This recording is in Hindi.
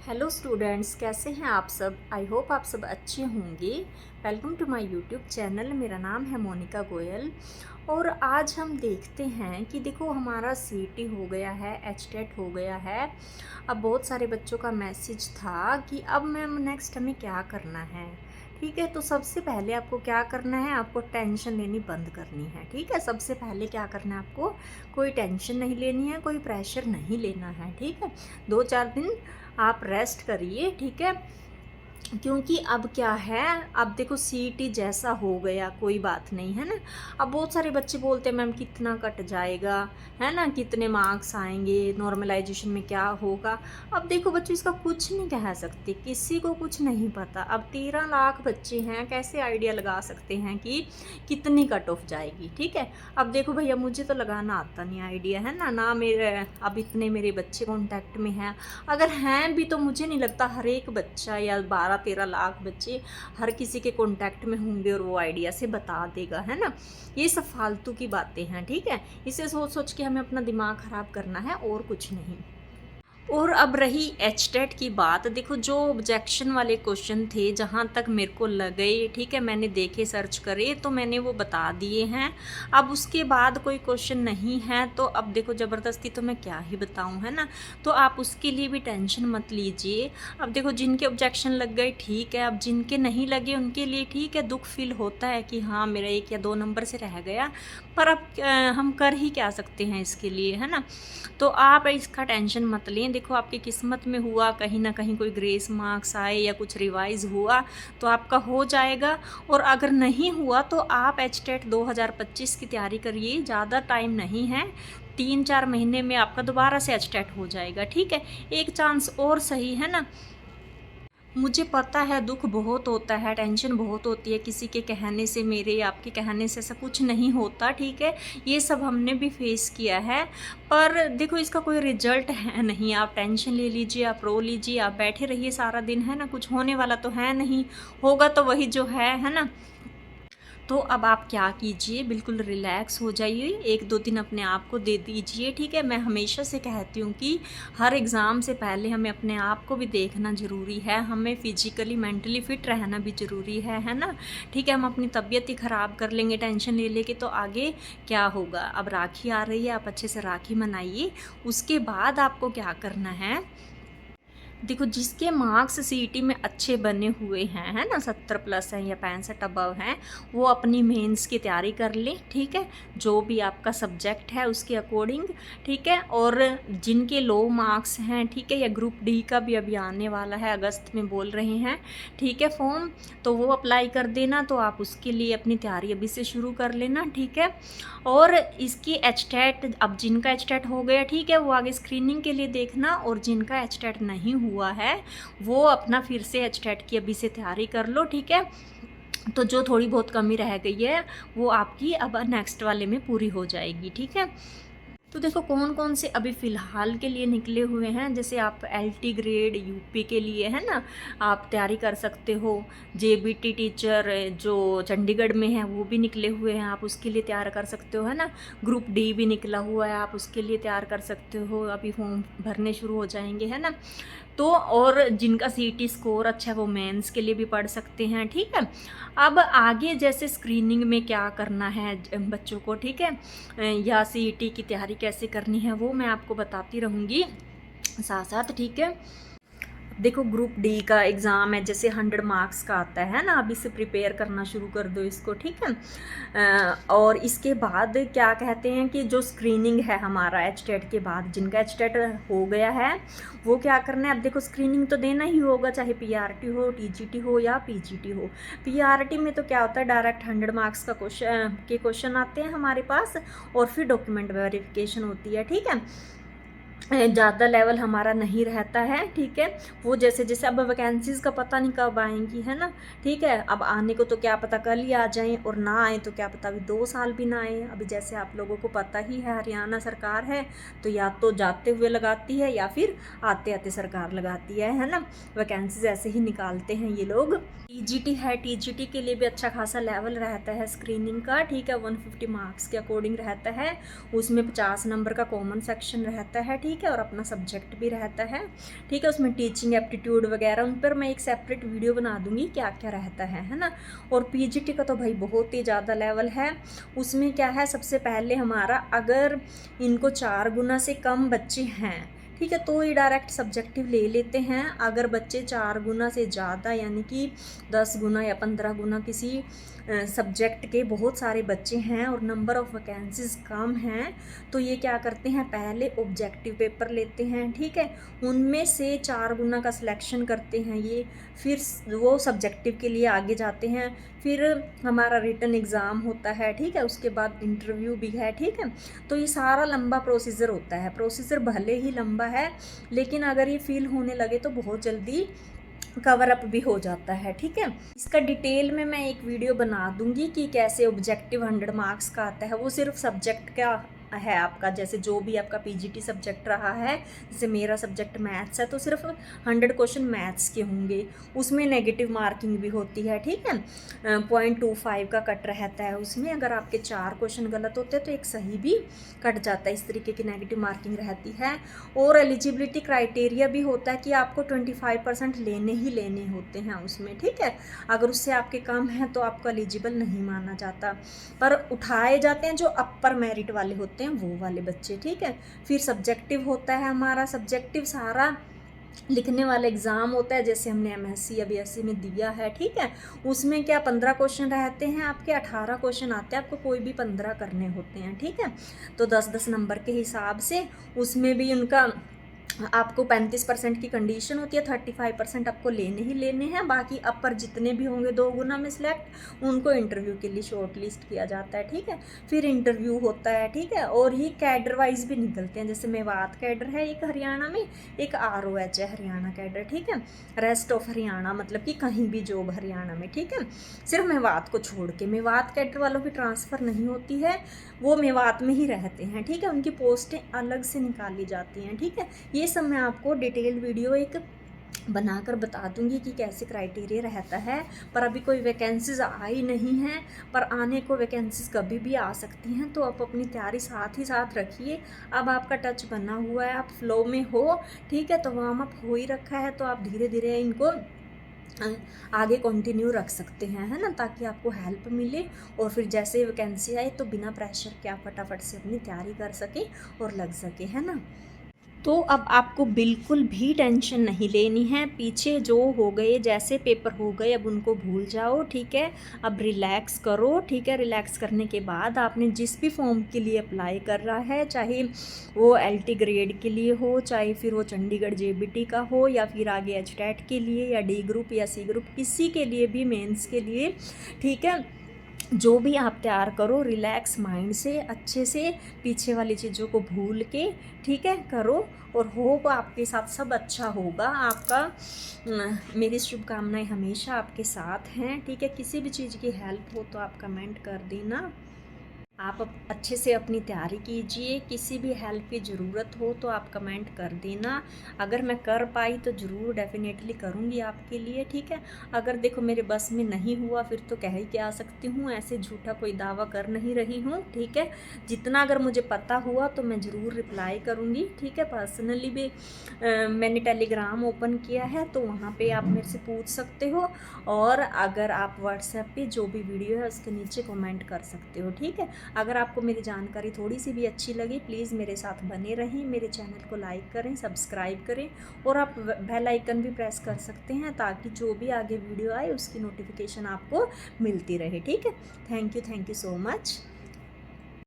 हेलो स्टूडेंट्स, कैसे हैं आप सब। आई होप आप सब अच्छे होंगे। Welcome to my YouTube channel. मेरा नाम है मोनिका गोयल और आज हम देखते हैं कि देखो हमारा सीटी हो गया है, एचटेट हो गया है। अब बहुत सारे बच्चों का मैसेज था कि अब मैम नेक्स्ट हमें क्या करना है। ठीक है, तो सबसे पहले आपको क्या करना है, आपको टेंशन लेनी बंद करनी है। ठीक है, सबसे पहले क्या करना है, आपको कोई टेंशन नहीं लेनी है, कोई प्रेशर नहीं लेना है। ठीक है, 2-4 दिन आप रेस्ट करिए। ठीक है, क्योंकि अब क्या है, अब देखो सीईटी जैसा हो गया कोई बात नहीं है ना। अब बहुत सारे बच्चे बोलते हैं मैम कितना कट जाएगा, है ना, कितने मार्क्स आएंगे, नॉर्मलाइजेशन में क्या होगा। अब देखो बच्चों, इसका कुछ नहीं कह सकते, किसी को कुछ नहीं पता। अब 13 लाख बच्चे हैं, कैसे आइडिया लगा सकते हैं कि कितनी कट ऑफ जाएगी। ठीक है, अब देखो भैया मुझे तो लगाना आता नहीं आइडिया, है ना, ना मेरे अब इतने मेरे बच्चे कॉन्टैक्ट में हैं। अगर हैं भी तो मुझे नहीं लगता हर एक बच्चा या 12-13 लाख बच्चे हर किसी के कांटेक्ट में होंगे और वो आइडिया से बता देगा, है ना। ये सब फालतू की बातें हैं। ठीक है, इसे सोच सोच के हमें अपना दिमाग ख़राब करना है और कुछ नहीं। और अब रही एचटेट की बात, देखो जो ऑब्जेक्शन वाले क्वेश्चन थे जहाँ तक मेरे को लगे, ठीक है, मैंने देखे सर्च करे तो मैंने वो बता दिए हैं। अब उसके बाद कोई क्वेश्चन नहीं है तो अब देखो ज़बरदस्ती तो मैं क्या ही बताऊँ, है ना। तो आप उसके लिए भी टेंशन मत लीजिए। अब देखो जिनके ऑब्जेक्शन लग गए ठीक है, अब जिनके नहीं लगे उनके लिए ठीक है, दुख फील होता है कि हाँ मेरा 1 या 2 नंबर से रह गया, पर अब हम कर ही क्या सकते हैं इसके लिए, है ना। तो आप इसका टेंशन मत लें। देखो आपकी किस्मत में हुआ, कहीं ना कहीं कोई ग्रेस मार्क्स आए या कुछ रिवाइज हुआ तो आपका हो जाएगा। और अगर नहीं हुआ तो आप एचटेट 2025 की तैयारी करिए, ज़्यादा टाइम नहीं है, 3-4 महीने में आपका दोबारा से एचटेट हो जाएगा। ठीक है, एक चांस और सही, है ना। मुझे पता है दुख बहुत होता है, टेंशन बहुत होती है, किसी के कहने से, मेरे या आपके कहने से ऐसा कुछ नहीं होता। ठीक है, ये सब हमने भी फेस किया है, पर देखो इसका कोई रिजल्ट है नहीं। आप टेंशन ले लीजिए, आप रो लीजिए, आप बैठे रहिए सारा दिन, है ना, कुछ होने वाला तो है नहीं, होगा तो वही जो है ना। तो अब आप क्या कीजिए, बिल्कुल रिलैक्स हो जाइए, 1-2 दिन अपने आप को दे दीजिए। ठीक है, मैं हमेशा से कहती हूँ कि हर एग्ज़ाम से पहले हमें अपने आप को भी देखना ज़रूरी है, हमें फिजिकली मेंटली फिट रहना भी ज़रूरी है ना। ठीक है, हम अपनी तबीयत ही ख़राब कर लेंगे टेंशन ले लेके तो आगे क्या होगा। अब राखी आ रही है, आप अच्छे से राखी मनाइए। उसके बाद आपको क्या करना है, देखो जिसके मार्क्स सीईटी में अच्छे बने हुए हैं, है ना, 70 प्लस हैं या 65 अबव हैं, वो अपनी मेंस की तैयारी कर लें। ठीक है, जो भी आपका सब्जेक्ट है उसके अकॉर्डिंग। ठीक है, और जिनके लो मार्क्स हैं, ठीक है, या ग्रुप डी का भी अभी आने वाला है, अगस्त में बोल रहे हैं, ठीक है, फॉर्म, तो वो अप्लाई कर देना। तो आप उसके लिए अपनी तैयारी अभी से शुरू कर लेना। ठीक है, और इसकी एचटेट, अब जिनका एचटेट हो गया ठीक है, वो आगे स्क्रीनिंग के लिए देखना, और जिनका एचटेट नहीं हुआ है वो अपना फिर से एचटेट की अभी से तैयारी कर लो। ठीक है, तो जो थोड़ी बहुत कमी रह गई है वो आपकी अब नेक्स्ट वाले में पूरी हो जाएगी। ठीक है, तो देखो कौन कौन से अभी फ़िलहाल के लिए निकले हुए हैं, जैसे आप एलटी ग्रेड यूपी के लिए, है ना, आप तैयारी कर सकते हो। जेबीटी टीचर जो चंडीगढ़ में है वो भी निकले हुए हैं, आप उसके लिए तैयार कर सकते हो, है ना। ग्रुप डी भी निकला हुआ है, आप उसके लिए तैयार कर सकते हो, अभी फॉर्म भरने शुरू हो जाएंगे, है ना। तो और जिनका सीईटी स्कोर अच्छा है वो मेंस के लिए भी पढ़ सकते हैं। ठीक है, अब आगे जैसे स्क्रीनिंग में क्या करना है बच्चों को, ठीक है, या सीईटी की तैयारी कैसे करनी है वो मैं आपको बताती रहूँगी साथ साथ। ठीक है, देखो ग्रुप डी का एग्ज़ाम है, जैसे 100 मार्क्स का आता है ना, अभी से प्रिपेयर करना शुरू कर दो इसको। ठीक है, और इसके बाद क्या कहते हैं कि जो स्क्रीनिंग है हमारा एचटेट के बाद, जिनका एचटेट हो गया है वो क्या करना है। अब देखो स्क्रीनिंग तो देना ही होगा, चाहे पीआरटी हो, टीजीटी हो या पीजीटी हो। पीआरटी में तो क्या होता है, डायरेक्ट 100 मार्क्स का क्वेश्चन आते हैं हमारे पास, और फिर डॉक्यूमेंट वेरिफिकेशन होती है। ठीक है, ज़्यादा लेवल हमारा नहीं रहता है। ठीक है, वो जैसे जैसे अब वैकेंसीज़ का पता नहीं कब आएंगी, है ना। ठीक है, अब आने को तो क्या पता कल ही आ जाएं, और ना आए तो क्या पता अभी 2 साल भी ना आए। अभी जैसे आप लोगों को पता ही है, हरियाणा सरकार है तो या तो जाते हुए लगाती है या फिर आते आते सरकार लगाती है ना। वैकेंसीज ऐसे ही निकालते हैं ये लोग। टीजीटी है, टीजीटी के लिए भी अच्छा खासा लेवल रहता है स्क्रीनिंग का। ठीक है, 150 मार्क्स के अकॉर्डिंग रहता है, उसमें 50 नंबर का कॉमन सेक्शन रहता है। ठीक ठीक है, और अपना सब्जेक्ट भी रहता है, ठीक है। उसमें टीचिंग एप्टीट्यूड वगैरह उन पर मैं एक सेपरेट वीडियो बना दूंगी क्या क्या रहता है ना। और पीजीटी का तो भाई बहुत ही ज़्यादा लेवल है। उसमें क्या है, सबसे पहले हमारा अगर इनको 4 गुना से कम बच्चे हैं, ठीक है, तो ये डायरेक्ट सब्जेक्टिव ले लेते हैं। अगर बच्चे 4 गुना से ज़्यादा यानी कि 10 गुना या 15 गुना किसी सब्जेक्ट के बहुत सारे बच्चे हैं और नंबर ऑफ़ वैकेंसीज़ कम हैं, तो ये क्या करते हैं, पहले ऑब्जेक्टिव पेपर लेते हैं, ठीक है। उनमें से 4 गुना का सिलेक्शन करते हैं ये, फिर वो सब्जेक्टिव के लिए आगे जाते हैं। फिर हमारा रिटन एग्ज़ाम होता है, ठीक है, उसके बाद इंटरव्यू भी है, ठीक है। तो ये सारा लंबा प्रोसीजर होता है। प्रोसीजर भले ही लंबा है, लेकिन अगर ये फील होने लगे तो बहुत जल्दी कवर अप भी हो जाता है, ठीक है। इसका डिटेल में मैं एक वीडियो बना दूंगी कि कैसे ऑब्जेक्टिव 100 मार्क्स का आता है। वो सिर्फ सब्जेक्ट का है आपका, जैसे जो भी आपका पीजीटी सब्जेक्ट रहा है, जैसे मेरा सब्जेक्ट मैथ्स है तो सिर्फ 100 क्वेश्चन मैथ्स के होंगे। उसमें नेगेटिव मार्किंग भी होती है, ठीक है। 0.25 का कट रहता है उसमें। अगर आपके 4 क्वेश्चन गलत होते हैं तो एक सही भी कट जाता है, इस तरीके की नेगेटिव मार्किंग रहती है। और एलिजिबिलिटी क्राइटेरिया भी होता है कि आपको 25% लेने ही लेने होते हैं उसमें, ठीक है। अगर उससे आपके कम हैं तो आपको एलिजिबल नहीं माना जाता, पर उठाए जाते हैं जो अपर मेरिट वाले होते हैं वो वाले बच्चे, ठीक है। फिर सब्जेक्टिव होता है हमारा। सब्जेक्टिव सारा लिखने वाला एग्ज़ाम होता है, जैसे हमने एमएससी या बीएससी में दिया है, ठीक है। उसमें क्या 15 क्वेश्चन रहते हैं आपके, 18 क्वेश्चन आते हैं, आपको कोई भी 15 करने होते हैं, ठीक है। तो 10-10 नंबर के हिसाब से उसमें भी उनका आपको 35% की कंडीशन होती है, 35% आपको लेने ही लेने हैं। बाकी अपर जितने भी होंगे 2 गुना में सिलेक्ट, उनको इंटरव्यू के लिए शॉर्ट लिस्ट किया जाता है, ठीक है। फिर इंटरव्यू होता है, ठीक है। और ये कैडर वाइज भी निकलते हैं, जैसे मेवात कैडर है एक हरियाणा में, एक ROH है हरियाणा कैडर, ठीक है। रेस्ट ऑफ हरियाणा मतलब कि कहीं भी जॉब हरियाणा में, ठीक है, सिर्फ मेवात को छोड़ के। मेवात कैडर वालों की ट्रांसफ़र नहीं होती है, वो मेवात में ही रहते हैं, ठीक है। उनकी पोस्टें अलग से निकाली जाती हैं, ठीक है। ये सब मैं आपको डिटेल वीडियो एक बनाकर बता दूंगी कि कैसे क्राइटेरिया रहता है। पर अभी कोई वैकेंसीज आई नहीं है, पर आने को वैकेंसीज कभी भी आ सकती हैं, तो आप अपनी तैयारी साथ ही साथ रखिए। अब आपका टच बना हुआ है, आप फ्लो में हो, ठीक है, तो वार्म अप हो ही रखा है, तो आप धीरे धीरे इनको आगे कंटिन्यू रख सकते हैं, है ना, ताकि आपको हेल्प मिले। और फिर जैसे वैकेंसी आए तो बिना प्रेशर के आप फटाफट से अपनी तैयारी कर सके और लग सके, है ना। तो अब आपको बिल्कुल भी टेंशन नहीं लेनी है। पीछे जो हो गए, जैसे पेपर हो गए, अब उनको भूल जाओ, ठीक है। अब रिलैक्स करो, ठीक है। रिलैक्स करने के बाद आपने जिस भी फॉर्म के लिए अप्लाई कर रहा है, चाहे वो LT ग्रेड के लिए हो, चाहे फिर वो चंडीगढ़ JBT का हो, या फिर आगे HTET के लिए, या D ग्रुप या C ग्रुप, किसी के लिए भी, मेंस के लिए, ठीक है। जो भी आप तैयार करो रिलैक्स माइंड से, अच्छे से, पीछे वाली चीज़ों को भूल के, ठीक है, करो। और होप आपके साथ सब अच्छा होगा। आपका मेरी शुभकामनाएं हमेशा आपके साथ हैं, ठीक है। किसी भी चीज़ की हेल्प हो तो आप कमेंट कर देना। आप अच्छे से अपनी तैयारी कीजिए। किसी भी हेल्प की ज़रूरत हो तो आप कमेंट कर देना। अगर मैं कर पाई तो ज़रूर डेफिनेटली करूँगी आपके लिए, ठीक है। अगर देखो मेरे बस में नहीं हुआ फिर तो कह ही के आ सकती हूँ, ऐसे झूठा कोई दावा कर नहीं रही हूँ, ठीक है। जितना अगर मुझे पता हुआ तो मैं ज़रूर रिप्लाई करूँगी, ठीक है। पर्सनली भी मैंने टेलीग्राम ओपन किया है, तो वहाँ पर आप मेरे से पूछ सकते हो। और अगर आप व्हाट्सएप पर जो भी वीडियो है उसके नीचे कमेंट कर सकते हो, ठीक है। अगर आपको मेरी जानकारी थोड़ी सी भी अच्छी लगी, प्लीज़ मेरे साथ बने रहें, मेरे चैनल को लाइक करें, सब्सक्राइब करें, और आप बेल आइकन भी प्रेस कर सकते हैं, ताकि जो भी आगे वीडियो आए उसकी नोटिफिकेशन आपको मिलती रहे, ठीक है। Thank you so much.